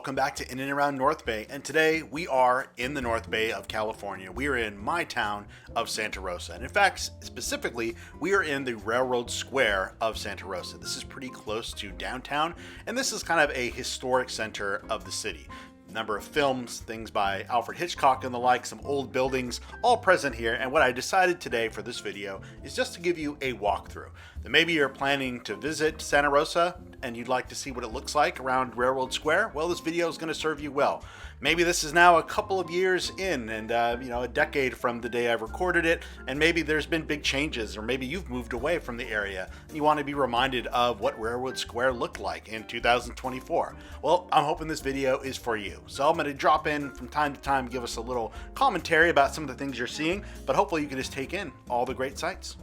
welcome back to In and Around North Bay, and today we are in the North Bay of California. We are in my town of Santa Rosa, and in fact, specifically, we are in the Railroad Square of Santa Rosa. This is pretty close to downtown, and this is kind of a historic center of the city. Number of films, things by Alfred Hitchcock and the like, some old buildings, all present here. And what I decided today for this video is just to give you a walkthrough. That maybe you're planning to visit Santa Rosa and you'd like to see what it looks like around Railroad Square. Well, this video is going to serve you well. Maybe this is now a couple of years in and a decade from the day I recorded it, and maybe there's been big changes, or maybe you've moved away from the area and you want to be reminded of what Railroad Square looked like in 2024. Well, I'm hoping this video is for you. So I'm going to drop in from time to time, give us a little commentary about some of the things you're seeing, but hopefully you can just take in all the great sights.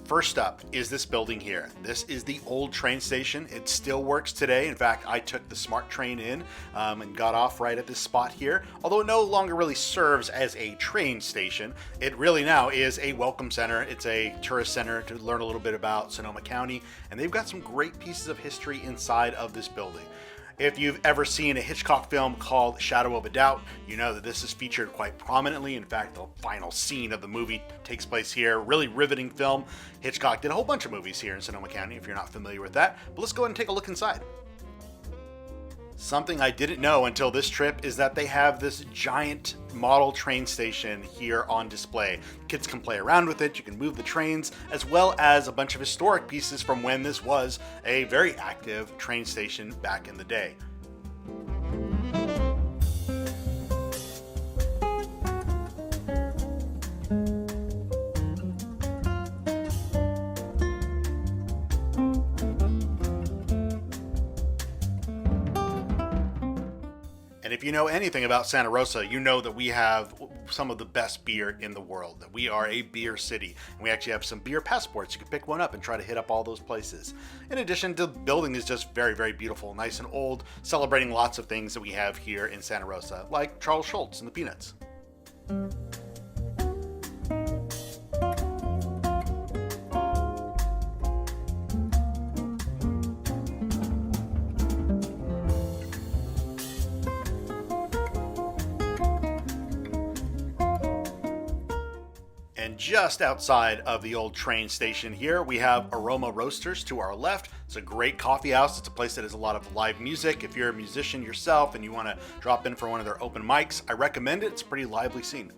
First up is this building here. This is the old train station. It still works today. In fact, I took the SMART train in and got off right at this spot here. Although it no longer really serves as a train station, it really now is a welcome center. It's a tourist center to learn a little bit about Sonoma County, and they've got some great pieces of history inside of this building. If you've ever seen a Hitchcock film called Shadow of a Doubt, you know that this is featured quite prominently. In fact, the final scene of the movie takes place here. Really riveting film. Hitchcock did a whole bunch of movies here in Sonoma County, if you're not familiar with that. But let's go ahead and take a look inside. Something I didn't know until this trip is that they have this giant model train station here on display. Kids can play around with it, you can move the trains, as well as a bunch of historic pieces from when this was a very active train station back in the day. And if you know anything about Santa Rosa, you know that we have some of the best beer in the world, that we are a beer city. And we actually have some beer passports. You can pick one up and try to hit up all those places. In addition, the building is just very, very beautiful, nice and old, celebrating lots of things that we have here in Santa Rosa, like Charles Schultz and the Peanuts. And just outside of the old train station here, we have Aroma Roasters to our left. It's a great coffee house. It's a place that has a lot of live music. If you're a musician yourself and you want to drop in for one of their open mics, I recommend it. It's a pretty lively scene.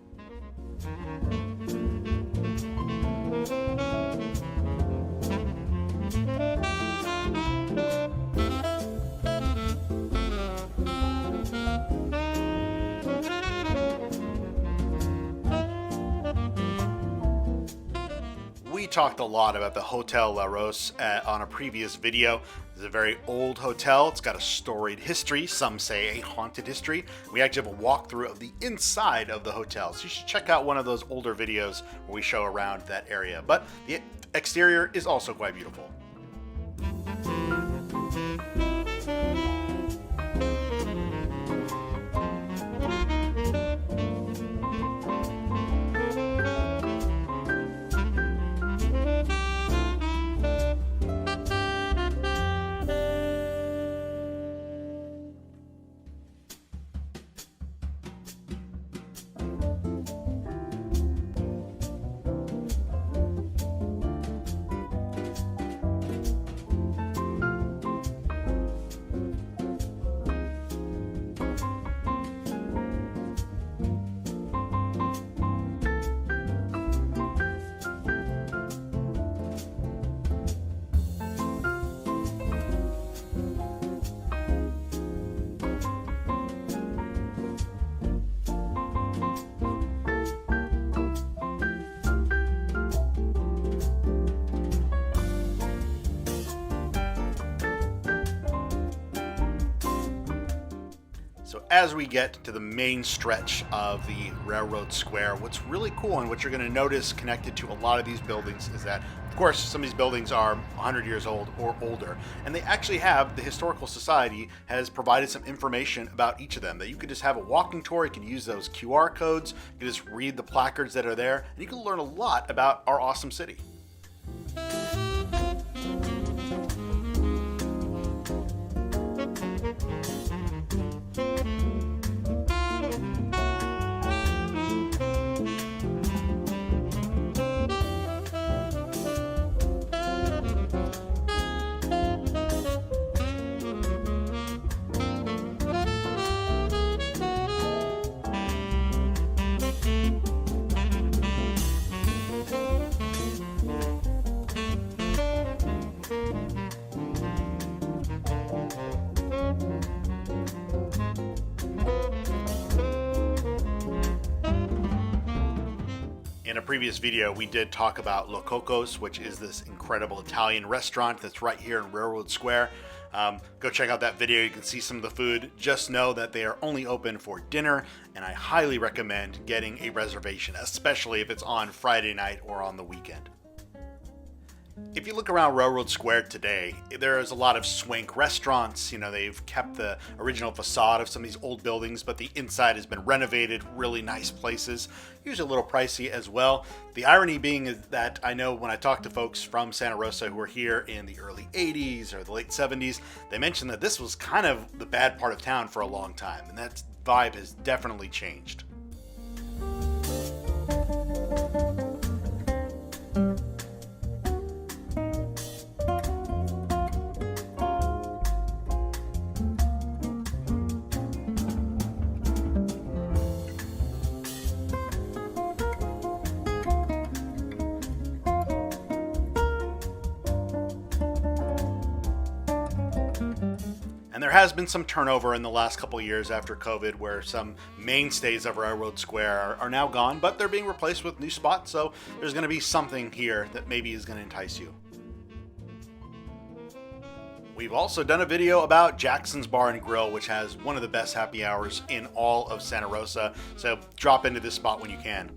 We talked a lot about the Hotel La Rose on a previous video. It's a very old hotel. It's got a storied history. Some say a haunted history. We actually have a walkthrough of the inside of the hotel. So you should check out one of those older videos where we show around that area. But the exterior is also quite beautiful. as we get to the main stretch of the Railroad Square, what's really cool and what you're going to notice connected to a lot of these buildings is that, of course, some of these buildings are 100 years old or older, and they actually have, the Historical Society has provided some information about each of them that you could just have a walking tour. You can use those QR codes, you can just read the placards that are there, and you can learn a lot about our awesome city. In a previous video, we did talk about Lo Cocos, which is this incredible Italian restaurant that's right here in Railroad Square. Go check out that video. You can see some of the food. Just know that they are only open for dinner, and I highly recommend getting a reservation, especially if it's on Friday night or on the weekend. If you look around Railroad Square today, there is a lot of swank restaurants. You know, they've kept the original facade of some of these old buildings, but the inside has been renovated, really nice places, usually a little pricey as well. The irony being is that I know when I talk to folks from Santa Rosa who were here in the early 80s or the late 70s, they mentioned that this was kind of the bad part of town for a long time, and that vibe has definitely changed. And there has been some turnover in the last couple of years after COVID, where some mainstays of Railroad Square are now gone, but they're being replaced with new spots, so there's going to be something here that maybe is going to entice you. We've also done a video about Jackson's Bar and Grill, which has one of the best happy hours in all of Santa Rosa, so drop into this spot when you can.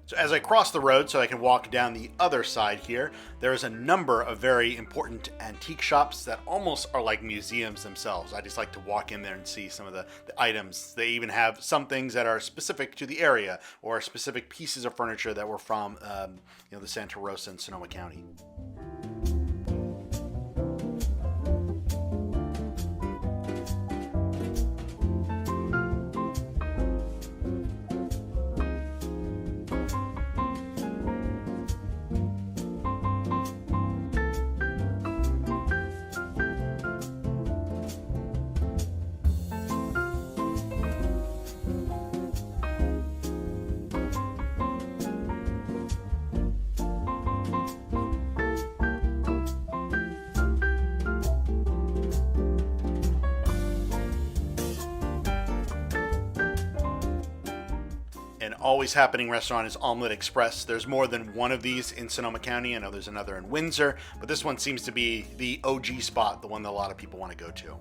So as I cross the road so I can walk down the other side here, there is a number of very important antique shops that almost are like museums themselves. I just like to walk in there and see some of the items. They even have some things that are specific to the area or specific pieces of furniture that were from the Santa Rosa and Sonoma County. An always happening restaurant is Omelette Express. There's more than one of these in Sonoma County. I know there's another in Windsor, but this one seems to be the OG spot, the one that a lot of people want to go to.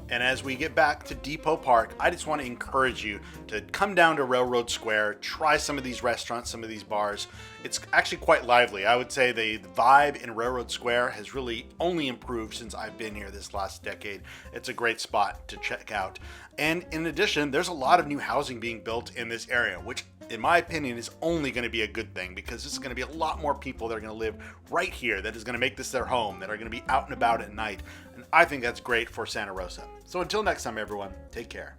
And as we get back to Depot Park, I just want to encourage you to come down to Railroad Square, try some of these restaurants, some of these bars. It's actually quite lively. I would say the vibe in Railroad Square has really only improved since I've been here this last decade. It's a great spot to check out. And in addition, there's a lot of new housing being built in this area, which in my opinion is only going to be a good thing, because this is going to be a lot more people that are going to live right here, that is going to make this their home, that are going to be out and about at night. And I think that's great for Santa Rosa. So until next time, everyone, take care.